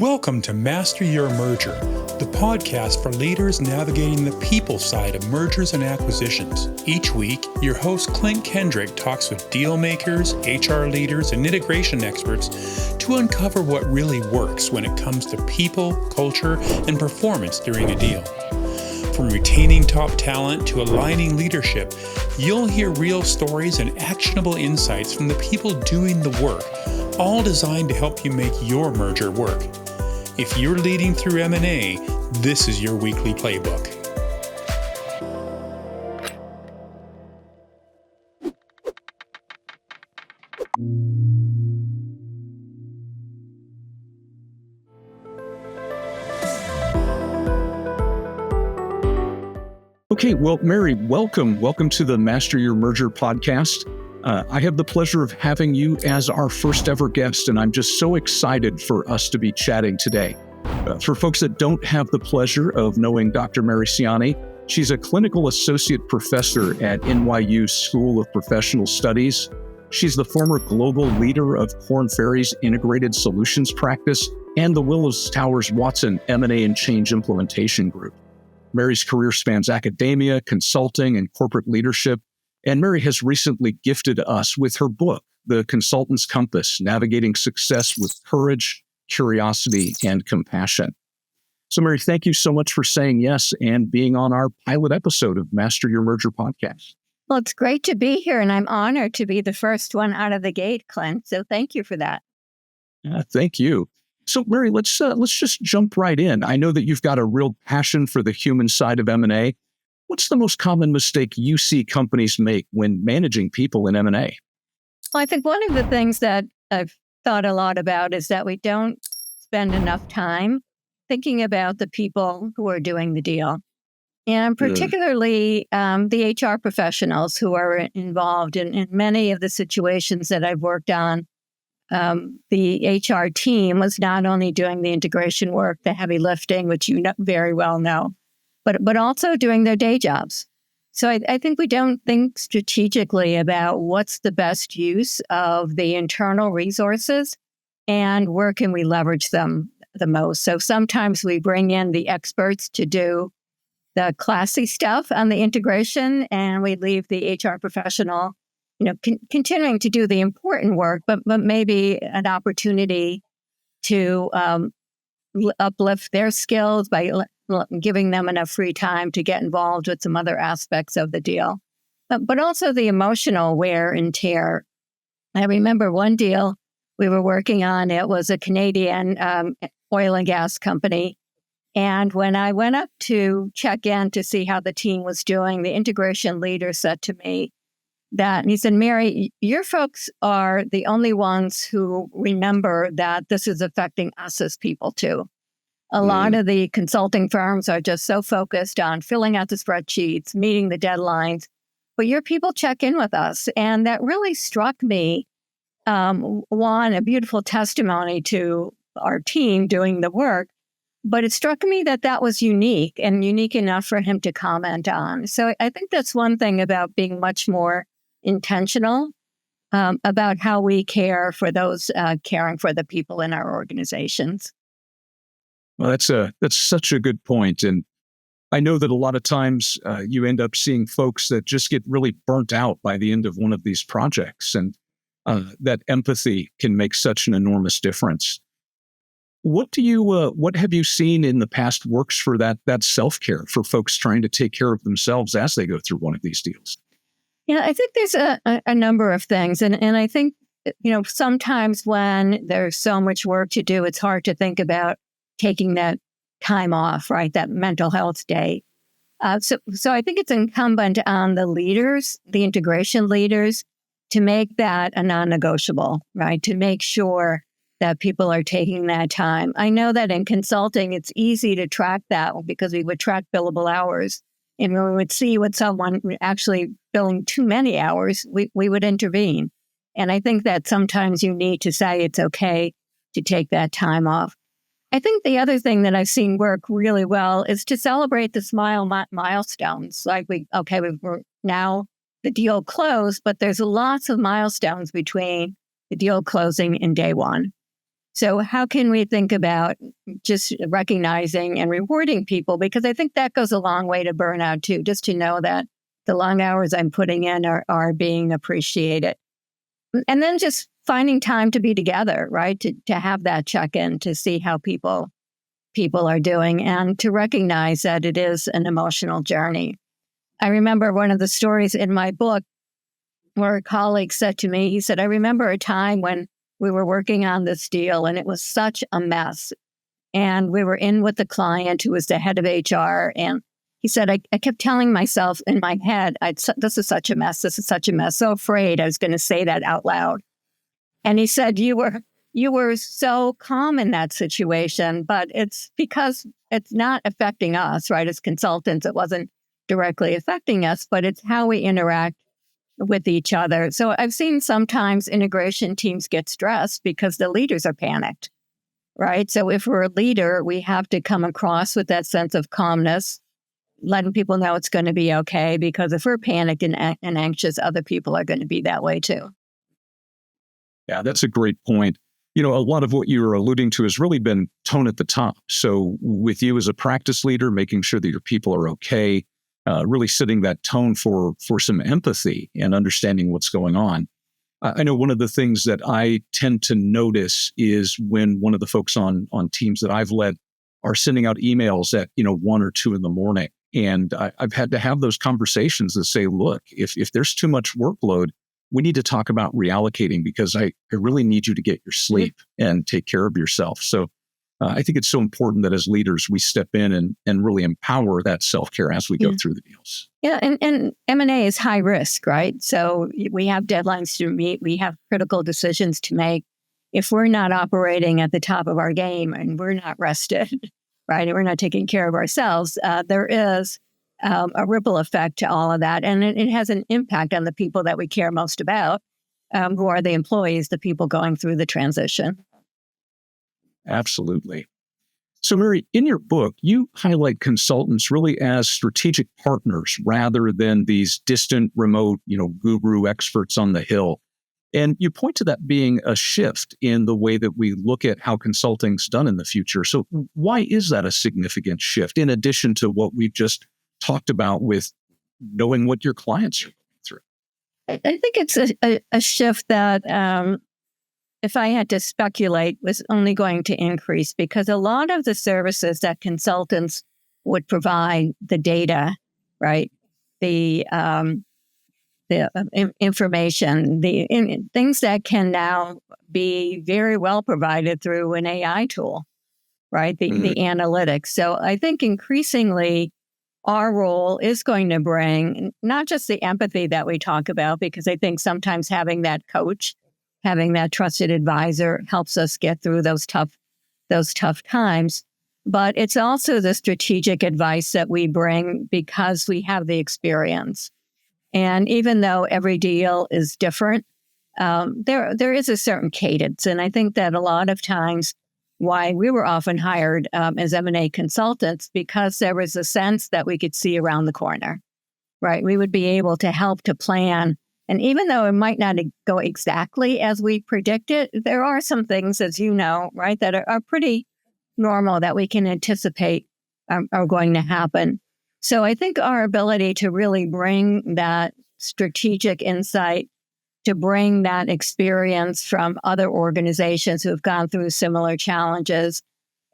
Welcome to Master Your Merger, the podcast for leaders navigating the people side of mergers and acquisitions. Each week, your host Klint Kendrick talks with deal makers, HR leaders, and integration experts to uncover what really works when it comes to people, culture, and performance during a deal. From retaining top talent to aligning leadership, you'll hear real stories and actionable insights from the people doing the work, all designed to help you make your merger work. If you're leading through M&A, this is your weekly playbook. Okay, well, Mary, welcome. Welcome to the Master Your Merger podcast. I have the pleasure of having you as our first ever guest, and I'm just so excited for us to be chatting today. For folks that don't have the pleasure of knowing Dr. Mary Cianni, she's a clinical associate professor at NYU School of Professional Studies. She's the former global leader of Korn Ferry's Integrated Solutions Practice and the Willis Towers Watson M&A and Change Implementation Group. Mary's career spans academia, consulting, and corporate leadership, and Mary has recently gifted us with her book, The Consultant's Compass, Navigating Success with Courage, Curiosity, and Compassion. So Mary, thank you so much for saying yes and being on our pilot episode of Master Your Merger podcast. Well, it's great to be here, and I'm honored to be the first one out of the gate, Clint. So thank you for that. Thank you. So Mary, let's just jump right in. I know that you've got a real passion for the human side of M&A. What's the most common mistake you see companies make when managing people in M&A? Well, I think one of the things that I've thought a lot about is that we don't spend enough time thinking about the people who are doing the deal. And particularly the HR professionals who are involved in many of the situations that I've worked on. The HR team was not only doing the integration work, the heavy lifting, which you know, very well know, but also doing their day jobs. So I think we don't think strategically about what's the best use of the internal resources and where can we leverage them the most. So sometimes we bring in the experts to do the classy stuff on the integration, and we leave the HR professional continuing to do the important work, but maybe an opportunity to uplift their skills by giving them enough free time to get involved with some other aspects of the deal. But also the emotional wear and tear. I remember one deal we were working on, it was a Canadian oil and gas company. And when I went up to check in to see how the team was doing, the integration leader said to me, and he said, Mary, your folks are the only ones who remember that this is affecting us as people too. A lot of the consulting firms are just so focused on filling out the spreadsheets, meeting the deadlines, but your people check in with us. And that really struck me, a beautiful testimony to our team doing the work, but it struck me that was unique and unique enough for him to comment on. So I think that's one thing about being much more intentional about how we care for those caring for the people in our organizations. Well, that's such a good point. And I know that a lot of times you end up seeing folks that just get really burnt out by the end of one of these projects. And that empathy can make such an enormous difference. What have you seen in the past works for that self-care for folks trying to take care of themselves as they go through one of these deals? Yeah, I think there's a number of things. And I think, sometimes when there's so much work to do, it's hard to think about taking that time off, right? That mental health day. So I think it's incumbent on the leaders, the integration leaders, to make that a non-negotiable, right? To make sure that people are taking that time. I know that in consulting, it's easy to track that because we would track billable hours. And when we would see what someone actually billing too many hours, we would intervene. And I think that sometimes you need to say it's okay to take that time off. I think the other thing that I've seen work really well is to celebrate the milestones. Like we're now the deal closed, but there's lots of milestones between the deal closing and day one. So how can we think about just recognizing and rewarding people? Because I think that goes a long way to burnout too, just to know that the long hours I'm putting in are being appreciated. And then just finding time to be together, right? To have that check-in, to see how people are doing, and to recognize that it is an emotional journey. I remember one of the stories in my book where a colleague said to me, he said, I remember a time when we were working on this deal and it was such a mess. And we were in with the client who was the head of HR. And he said, I kept telling myself in my head, this is such a mess. This is such a mess. So afraid I was going to say that out loud. And he said, you were so calm in that situation, but it's because it's not affecting us, right? As consultants, it wasn't directly affecting us, but it's how we interact with each other. So I've seen sometimes integration teams get stressed because the leaders are panicked, right? So if we're a leader, we have to come across with that sense of calmness, letting people know it's going to be okay, because if we're panicked and anxious, other people are going to be that way too. Yeah, that's a great point. A lot of what you were alluding to has really been tone at the top. So with you as a practice leader, making sure that your people are okay, really setting that tone for some empathy and understanding what's going on. I know one of the things that I tend to notice is when one of the folks on teams that I've led are sending out emails at 1 or 2 in the morning. And I've had to have those conversations that say, look, if there's too much workload, we need to talk about reallocating, because I really need you to get your sleep and take care of yourself. So I think it's so important that as leaders, we step in and really empower that self-care as we go through the deals. Yeah, and M&A is high risk, right? So we have deadlines to meet. We have critical decisions to make. If we're not operating at the top of our game and we're not rested, right, and we're not taking care of ourselves, there is a ripple effect to all of that. And it has an impact on the people that we care most about, who are the employees, the people going through the transition. Absolutely. So, Mary, in your book, you highlight consultants really as strategic partners rather than these distant, remote, guru experts on the hill. And you point to that being a shift in the way that we look at how consulting's done in the future. So why is that a significant shift, in addition to what we've just talked about with knowing what your clients are going through? I think it's a shift that, if I had to speculate, was only going to increase, because a lot of the services that consultants would provide, the data, right, the information, things that can now be very well provided through an AI tool, right, the analytics. So I think increasingly our role is going to bring not just the empathy that we talk about, because I think sometimes having that coach, having that trusted advisor helps us get through those tough times. But it's also the strategic advice that we bring because we have the experience. And even though every deal is different, there is a certain cadence. And I think that a lot of times why we were often hired as M&A consultants, because there was a sense that we could see around the corner, right? We would be able to help to plan. And even though it might not go exactly as we predicted, there are some things, as you know, right, that are pretty normal that we can anticipate are going to happen. So I think our ability to really bring that strategic insight, to bring that experience from other organizations who have gone through similar challenges,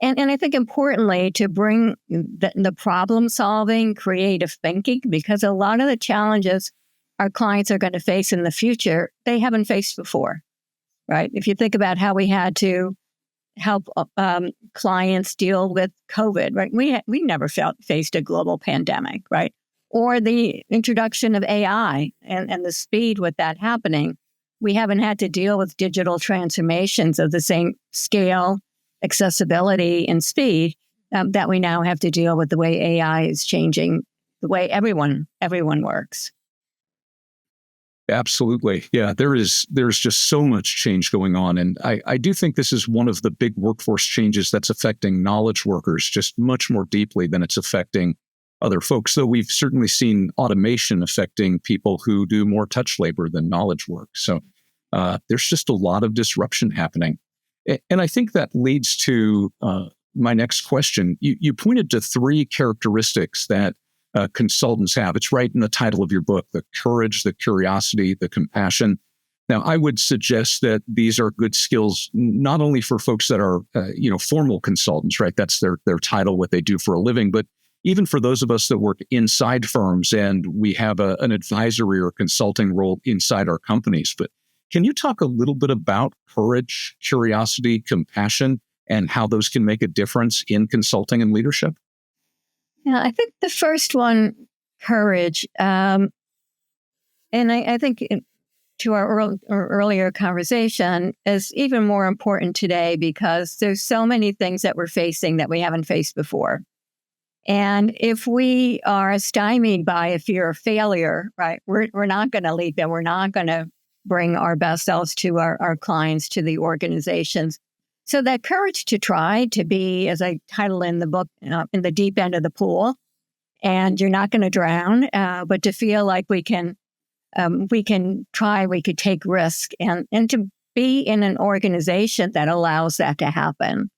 and I think importantly, to bring the problem solving, creative thinking, because a lot of the challenges our clients are going to face in the future, they haven't faced before, right? If you think about how we had to help clients deal with COVID, right? We never faced a global pandemic, right? Or the introduction of AI and the speed with that happening. We haven't had to deal with digital transformations of the same scale, accessibility, and speed that we now have to deal with, the way AI is changing the way everyone works. Absolutely. Yeah, there's just so much change going on. And I do think this is one of the big workforce changes that's affecting knowledge workers just much more deeply than it's affecting other folks. Though we've certainly seen automation affecting people who do more touch labor than knowledge work. So there's just a lot of disruption happening. And I think that leads to my next question. You pointed to three characteristics that consultants have. It's right in the title of your book: the courage, the curiosity, the compassion. Now, I would suggest that these are good skills, not only for folks that are, formal consultants, right? That's their title, what they do for a living, but even for those of us that work inside firms and we have an advisory or consulting role inside our companies. But can you talk a little bit about courage, curiosity, compassion, and how those can make a difference in consulting and leadership? Yeah, I think the first one, courage, and I think to our earlier conversation is even more important today because there's so many things that we're facing that we haven't faced before. And if we are stymied by a fear of failure, right, we're not going to lead them. We're not going to bring our best selves to our clients, to the organizations. So that courage to try to be, as I title in the book, in the deep end of the pool, and you're not going to drown, but to feel like we can try, we could take risk, and to be in an organization that allows that to happen,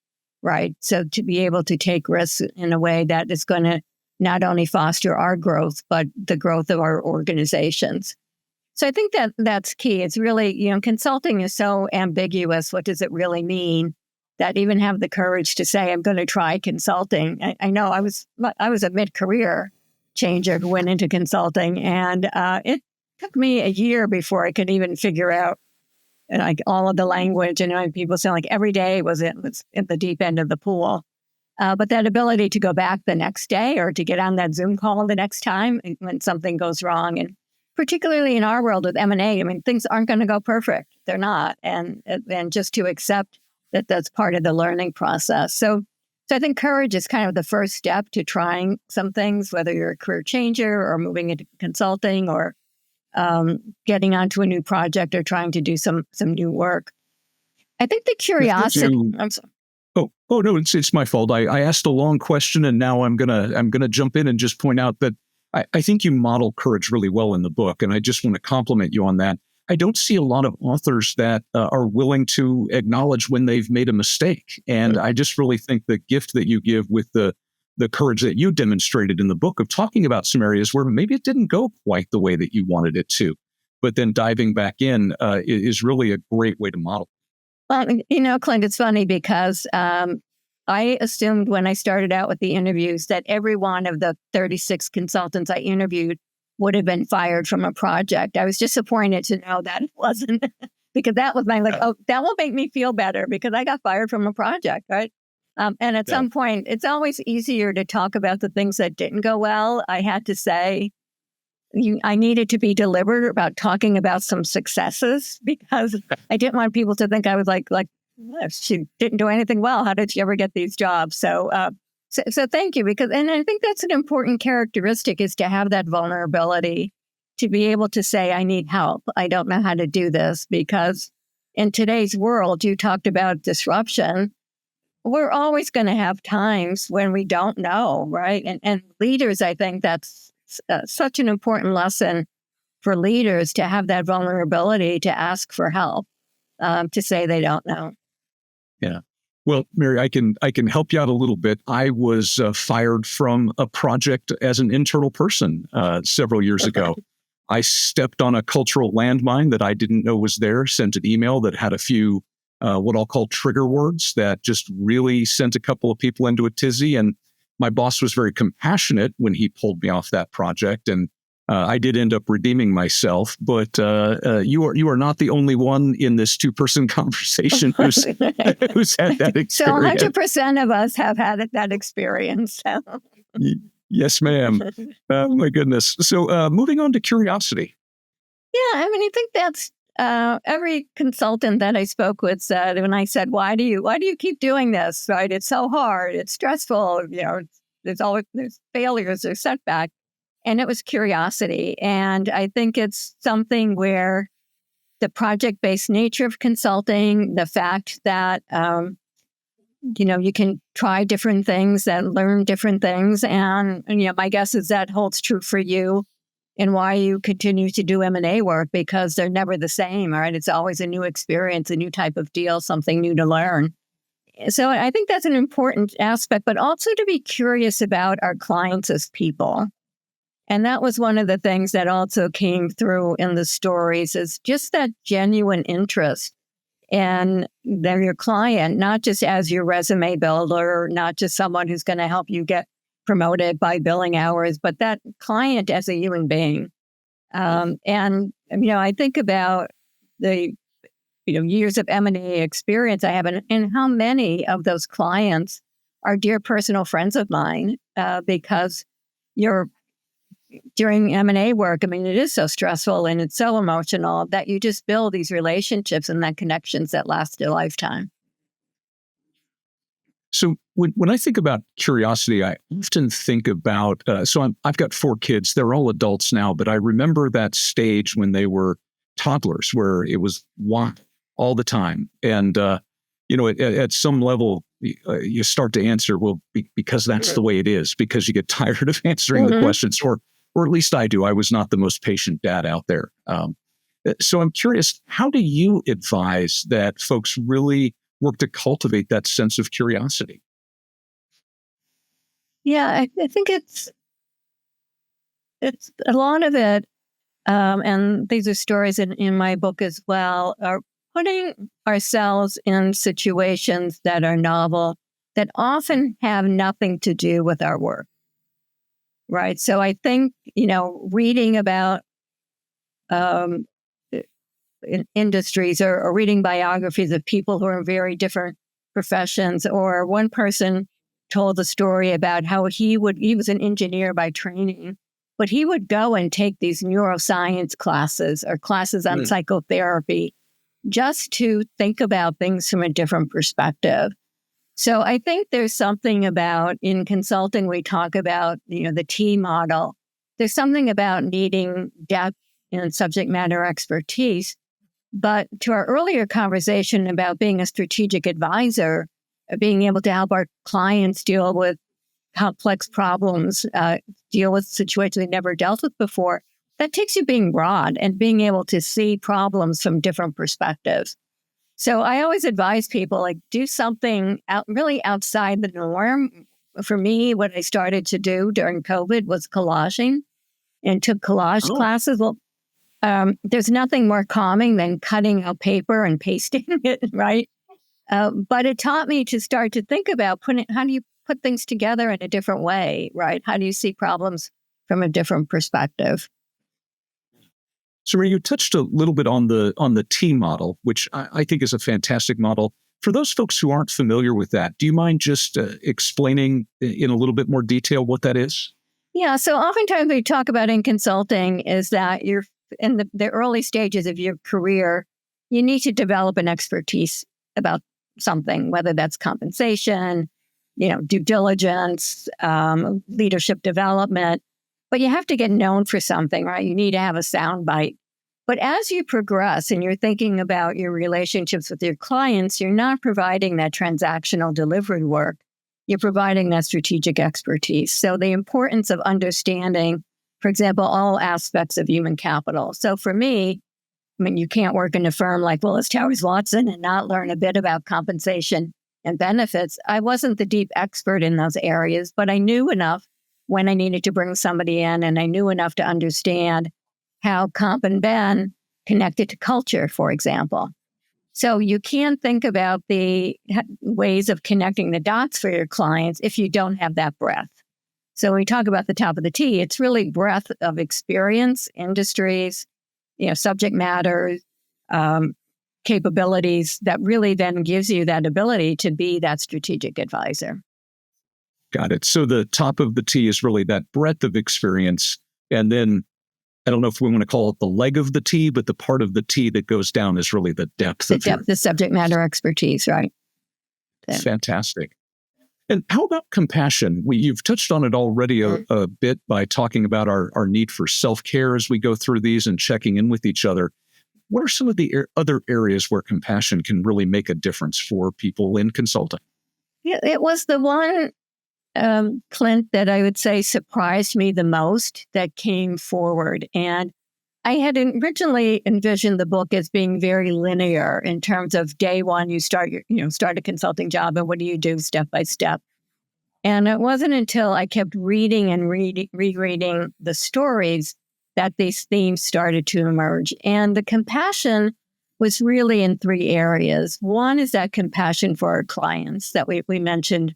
right? So to be able to take risks in a way that is going to not only foster our growth, but the growth of our organizations. So I think that that's key. It's really, consulting is so ambiguous. What does it really mean? That even have the courage to say, I'm going to try consulting. I know I was a mid-career changer who went into consulting, and it took me a year before I could even figure out like all of the language. And people say like every day was at the deep end of the pool. But that ability to go back the next day or to get on that Zoom call the next time when something goes wrong. And particularly in our world with M&A, things aren't going to go perfect. They're not. And just to accept that that's part of the learning process. So I think courage is kind of the first step to trying some things, whether you're a career changer or moving into consulting or getting onto a new project or trying to do some new work. I think the curiosity. I'm sorry. Oh no, it's my fault. I asked a long question, and now I'm gonna jump in and just point out that I think you model courage really well in the book, and I just want to compliment you on that. I don't see a lot of authors that are willing to acknowledge when they've made a mistake, and I just really think the gift that you give with the courage that you demonstrated in the book of talking about some areas where maybe it didn't go quite the way that you wanted it to, but then diving back in is really a great way to model. Well, Klint, it's funny because I assumed when I started out with the interviews that every one of the 36 consultants I interviewed would have been fired from a project. I was disappointed to know that it wasn't, because that was that will make me feel better because I got fired from a project, right? And at some point, it's always easier to talk about the things that didn't go well. I had to say, I needed to be deliberate about talking about some successes because I didn't want people to think I was like she didn't do anything well. How did she ever get these jobs? So thank you, and I think that's an important characteristic is to have that vulnerability, to be able to say, I need help. I don't know how to do this, because in today's world, you talked about disruption. We're always going to have times when we don't know, right? And leaders, I think that's such an important lesson for leaders to have that vulnerability to ask for help, to say they don't know. Yeah. Well, Mary, I can help you out a little bit. I was fired from a project as an internal person several years ago. I stepped on a cultural landmine that I didn't know was there, sent an email that had a few what I'll call trigger words that just really sent a couple of people into a tizzy. And my boss was very compassionate when he pulled me off that project. And I did end up redeeming myself, but you are not the only one in this two-person conversation who's had that experience. So 100% of us have had that experience. Yes, ma'am. Oh, my goodness. So moving on to curiosity. Yeah, I think that's every consultant that I spoke with said, when I said, why do you keep doing this? Right? It's so hard. It's stressful. There's failures, there's setbacks. And it was curiosity. And I think it's something where the project-based nature of consulting, the fact that, you can try different things and learn different things. And my guess is that holds true for you and why you continue to do M&A work, because they're never the same, right? It's always a new experience, a new type of deal, something new to learn. So I think that's an important aspect, but also to be curious about our clients as people. And that was one of the things that also came through in the stories, is just that genuine interest. And they're your client, not just as your resume builder, not just someone who's going to help you get promoted by billing hours, but that client as a human being. I think about the years of M&A experience I have, and how many of those clients are dear personal friends of mine, because during M&A work, it is so stressful and it's so emotional that you just build these relationships and then connections that last a lifetime. So when I think about curiosity, I often think about, I've got 4 kids. They're all adults now, but I remember that stage when they were toddlers where it was why all the time. And, at some level, you start to answer, well, because that's the way it is, because you get tired of answering the questions, or at least I do. I was not the most patient dad out there. So I'm curious, how do you advise that folks really work to cultivate that sense of curiosity? Yeah, I think it's a lot of it, and these are stories in my book as well, are putting ourselves in situations that are novel, that often have nothing to do with our work, right? So I think, reading about in industries, or reading biographies of people who are in very different professions, or one person told a story about how he was an engineer by training, but he would go and take these neuroscience classes or classes on psychotherapy just to think about things from a different perspective. So I think there's something about, in consulting, we talk about, the T model. There's something about needing depth and subject matter expertise. But to our earlier conversation about being a strategic advisor, being able to help our clients deal with complex problems, deal with situations they never dealt with before, that takes you being broad and being able to see problems from different perspectives. So I always advise people, do something really outside the norm. For me, what I started to do during COVID was collaging, and took collage classes. Well, there's nothing more calming than cutting out paper and pasting it, right? But it taught me to start to think about how do you put things together in a different way, right? How do you see problems from a different perspective? So Maria, you touched a little bit on the T model, which I think is a fantastic model. For those folks who aren't familiar with that, do you mind just explaining in a little bit more detail what that is? Yeah, so oftentimes we talk about in consulting is that you're in the early stages of your career, you need to develop an expertise about something, whether that's compensation, due diligence, leadership development. But you have to get known for something, right? You need to have a sound bite. But as you progress and you're thinking about your relationships with your clients, you're not providing that transactional delivery work. You're providing that strategic expertise. So the importance of understanding, for example, all aspects of human capital. So for me, you can't work in a firm like Willis Towers Watson and not learn a bit about compensation and benefits. I wasn't the deep expert in those areas, but I knew enough when I needed to bring somebody in, and I knew enough to understand how comp and ben connected to culture, for example. So you can't think about the ways of connecting the dots for your clients if you don't have that breadth. So when we talk about the top of the T, it's really breadth of experience, industries, subject matter, capabilities that really then gives you that ability to be that strategic advisor. Got it. So the top of the T is really that breadth of experience. And then I don't know if we want to call it the leg of the T, but the part of the T that goes down is really the depth the subject matter expertise, right? Fantastic. And how about compassion? You've touched on it already a bit by talking about our need for self-care as we go through these and checking in with each other. What are some of the other areas where compassion can really make a difference for people in consulting? Yeah, it was the one Clint, that I would say surprised me the most that came forward. And I had originally envisioned the book as being very linear in terms of day one, you start a consulting job, and what do you do step by step? And it wasn't until I kept reading and rereading the stories that these themes started to emerge. And the compassion was really in three areas. One is that compassion for our clients that we mentioned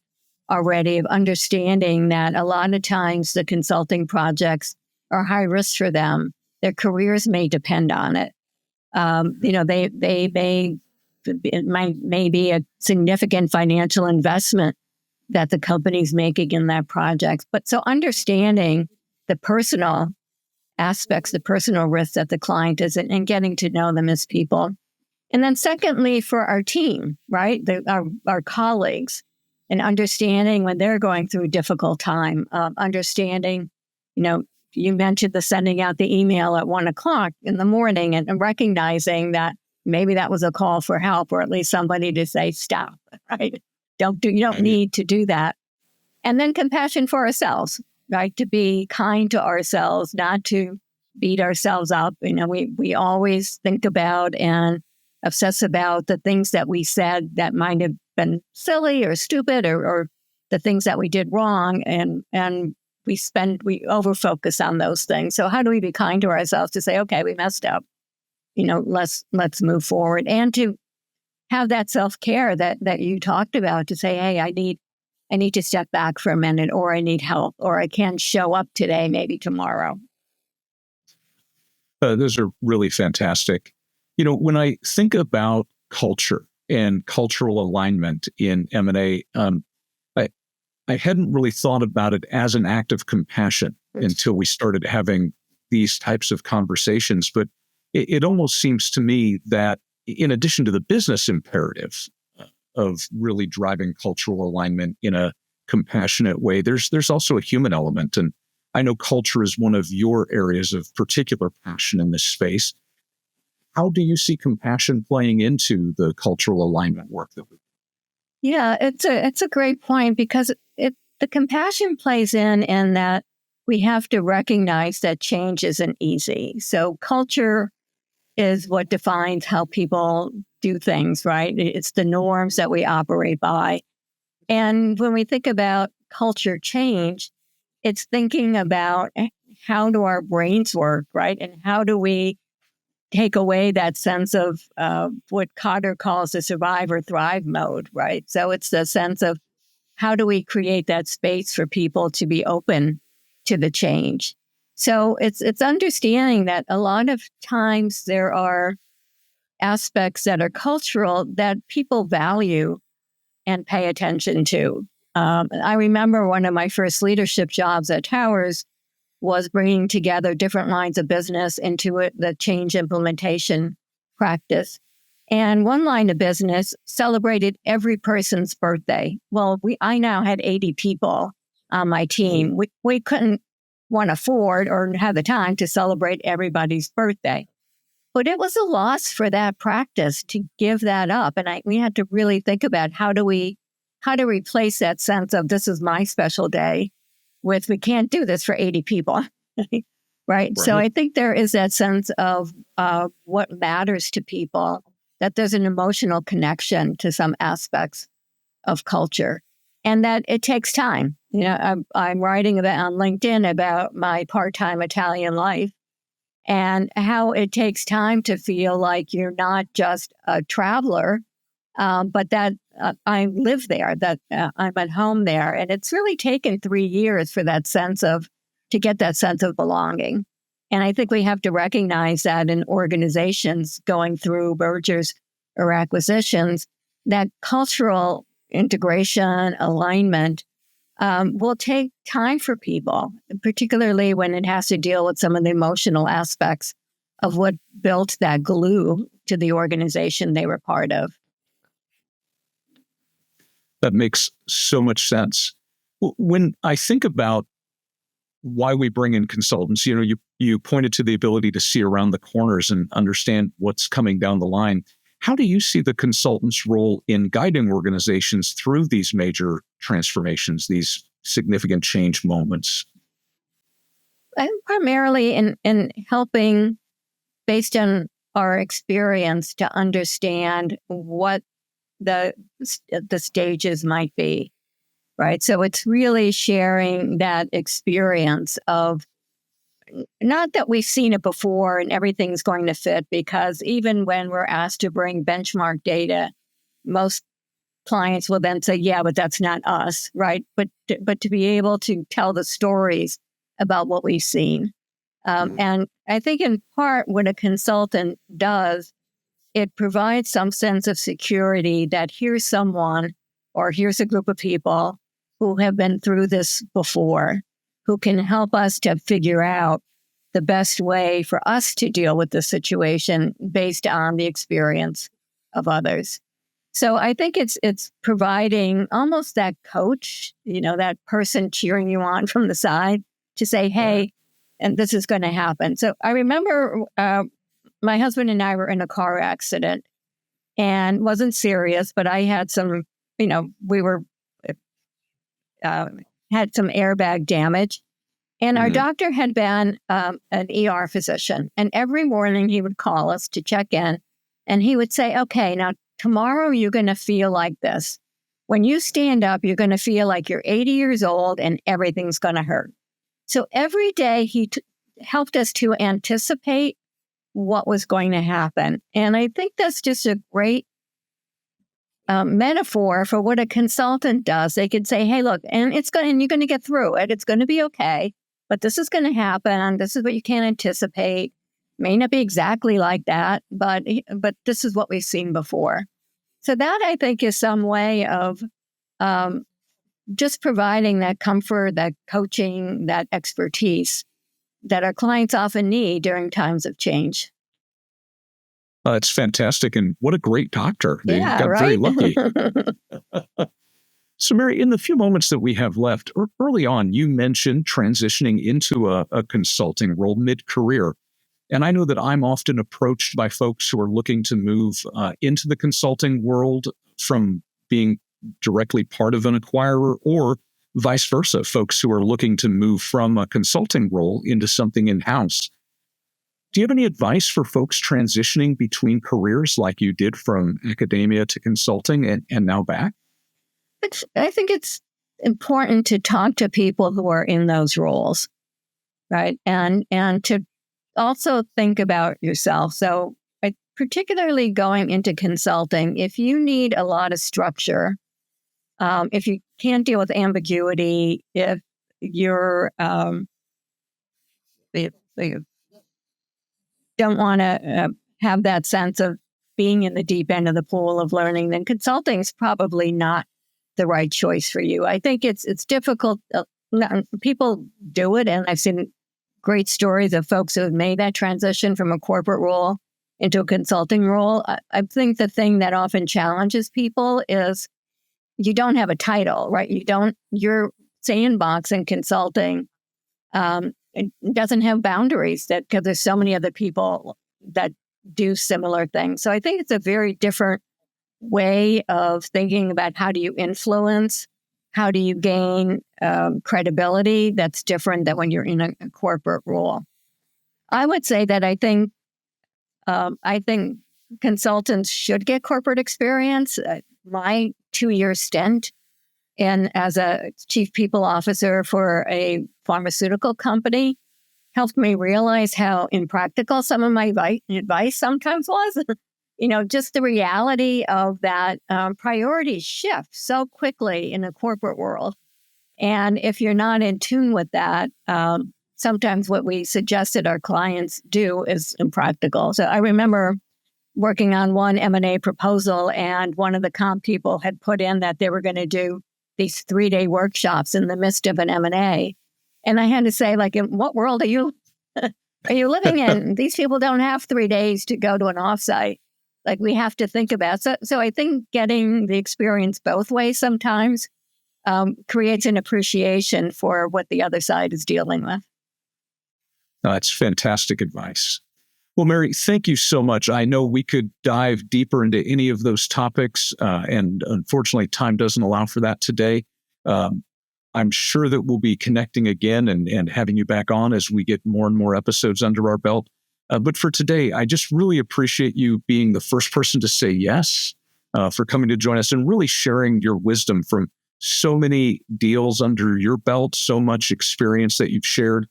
already, of understanding that a lot of times the consulting projects are high risk for them. Their careers may depend on it. It may be a significant financial investment that the company's making in that project. But so understanding the personal aspects, the personal risks that the client is in, and getting to know them as people. And then secondly, for our team, right? Our colleagues, and understanding when they're going through a difficult time, understanding, you mentioned the sending out the email at 1:00 in the morning and recognizing that maybe that was a call for help, or at least somebody to say, stop, right? You don't need to do that. And then compassion for ourselves, right? To be kind to ourselves, not to beat ourselves up. We always think about and obsess about the things that we said that might have been silly or stupid, or the things that we did wrong. And we over-focus on those things. So how do we be kind to ourselves to say, okay, we messed up, let's move forward, and to have that self-care that you talked about, to say, hey, I need to step back for a minute, or I need help, or I can't show up today, maybe tomorrow. Those are really fantastic. When I think about culture and cultural alignment in M&A, I hadn't really thought about it as an act of compassion until we started having these types of conversations. But it almost seems to me that in addition to the business imperative of really driving cultural alignment in a compassionate way, there's also a human element. And I know culture is one of your areas of particular passion in this space. How do you see compassion playing into the cultural alignment work that we do? Yeah, it's a great point, because the compassion plays in that we have to recognize that change isn't easy. So culture is what defines how people do things, right? It's the norms that we operate by. And when we think about culture change, it's thinking about how do our brains work, right? And how do we take away that sense of what Cotter calls the survive or thrive mode, right? So it's the sense of how do we create that space for people to be open to the change? So it's understanding that a lot of times there are aspects that are cultural that people value and pay attention to. I remember one of my first leadership jobs at Towers was bringing together different lines of business into the change implementation practice. And one line of business celebrated every person's birthday. Well, I now had 80 people on my team. We couldn't afford or have the time to celebrate everybody's birthday. But it was a loss for that practice to give that up. And we had to really think about how to replace that sense of this is my special day with we can't do this for 80 people. Right? So I think there is that sense of what matters to people, that there's an emotional connection to some aspects of culture, and that it takes time. I'm writing on LinkedIn about my part-time Italian life and how it takes time to feel like you're not just a traveler, but that I live there, that I'm at home there. And it's really taken 3 years for to get that sense of belonging. And I think we have to recognize that in organizations going through mergers or acquisitions, that cultural integration, alignment will take time for people, particularly when it has to deal with some of the emotional aspects of what built that glue to the organization they were part of. That makes so much sense. When I think about why we bring in consultants, you pointed to the ability to see around the corners and understand what's coming down the line. How do you see the consultant's role in guiding organizations through these major transformations, these significant change moments? I think primarily in helping based on our experience to understand what the stages might be, right? So it's really sharing that experience of not that we've seen it before and everything's going to fit, because even when we're asked to bring benchmark data, most clients will then say, yeah, but that's not us, right? But to be able to tell the stories about what we've seen. And I think in part what a consultant does, it provides some sense of security that here's someone or here's a group of people who have been through this before, who can help us to figure out the best way for us to deal with the situation based on the experience of others. So I think it's providing almost that coach, that person cheering you on from the side to say, hey, and this is going to happen. So I remember my husband and I were in a car accident, and wasn't serious, but I had some, we were had some airbag damage. And our doctor had been an ER physician. And every morning he would call us to check in. And he would say, okay, now tomorrow you're going to feel like this. When you stand up, you're going to feel like you're 80 years old and everything's going to hurt. So every day he helped us to anticipate what was going to happen. And I think that's just a great metaphor for what a consultant does. They could say, hey, look, and you're going to get through it. It's going to be okay. But this is going to happen. This is what you can't anticipate. May not be exactly like that, but this is what we've seen before. So that, I think, is some way of just providing that comfort, that coaching, that expertise that our clients often need during times of change. It's fantastic. And what a great doctor. They got right? very lucky. So, Mary, in the few moments that we have left, early on, you mentioned transitioning into a consulting role mid-career. And I know that I'm often approached by folks who are looking to move into the consulting world from being directly part of an acquirer, or vice versa, folks who are looking to move from a consulting role into something in-house. Do you have any advice for folks transitioning between careers like you did from academia to consulting and now back? I think it's important to talk to people who are in those roles, right? And to also think about yourself. So particularly going into consulting, if you need a lot of structure, if you can't deal with ambiguity, if you're if you don't want to have that sense of being in the deep end of the pool of learning, then consulting is probably not the right choice for you. I think it's difficult. People do it, and I've seen great stories of folks who have made that transition from a corporate role into a consulting role. I think the thing that often challenges people is you don't have a title, right? Your sandbox in consulting it doesn't have boundaries because there's so many other people that do similar things. So I think it's a very different way of thinking about how do you influence, how do you gain credibility that's different than when you're in a corporate role. I would say that I think consultants should get corporate experience. My 2-year stint as a chief people officer for a pharmaceutical company helped me realize how impractical some of my advice sometimes was. Just the reality of that priorities shift so quickly in a corporate world. And if you're not in tune with that, sometimes what we suggested our clients do is impractical. So I remember working on one M&A proposal, and one of the comp people had put in that they were going to do these 3-day workshops in the midst of an M&A. And I had to say, in what world are you living in? These people don't have 3 days to go to an offsite. We have to think about. So I think getting the experience both ways sometimes creates an appreciation for what the other side is dealing with. That's fantastic advice. Well, Mary, thank you so much. I know we could dive deeper into any of those topics, and unfortunately, time doesn't allow for that today. I'm sure that we'll be connecting again and having you back on as we get more and more episodes under our belt. But for today, I just really appreciate you being the first person to say yes, for coming to join us and really sharing your wisdom from so many deals under your belt, so much experience that you've shared,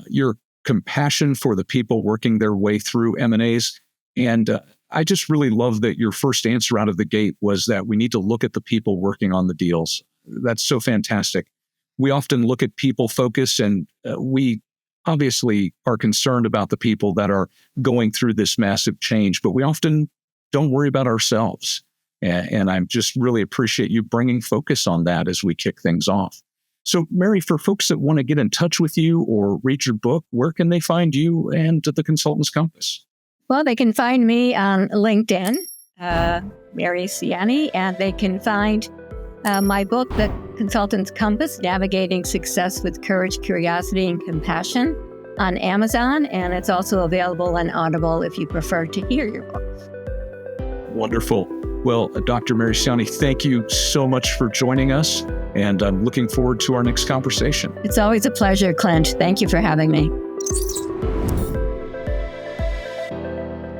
your compassion for the people working their way through M&As. And I just really love that your first answer out of the gate was that we need to look at the people working on the deals. That's so fantastic. We often look at people focus, and we obviously are concerned about the people that are going through this massive change, but we often don't worry about ourselves. And I just really appreciate you bringing focus on that as we kick things off. So, Mary, for folks that want to get in touch with you or read your book, where can they find you and the Consultant's Compass? Well, they can find me on LinkedIn, Mary Cianni, and they can find my book, The Consultant's Compass, Navigating Success with Courage, Curiosity, and Compassion, on Amazon. And it's also available on Audible if you prefer to hear your books. Wonderful. Well, Dr. Mary Cianni, thank you so much for joining us, and I'm looking forward to our next conversation. It's always a pleasure, Klint. Thank you for having me.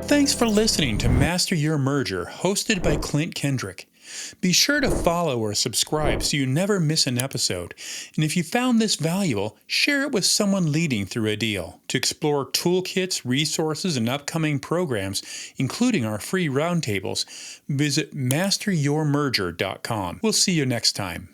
Thanks for listening to Master Your Merger, hosted by Klint Kendrick. Be sure to follow or subscribe so you never miss an episode. And if you found this valuable, share it with someone leading through a deal. To explore toolkits, resources, and upcoming programs, including our free roundtables, visit masteryourmerger.com. We'll see you next time.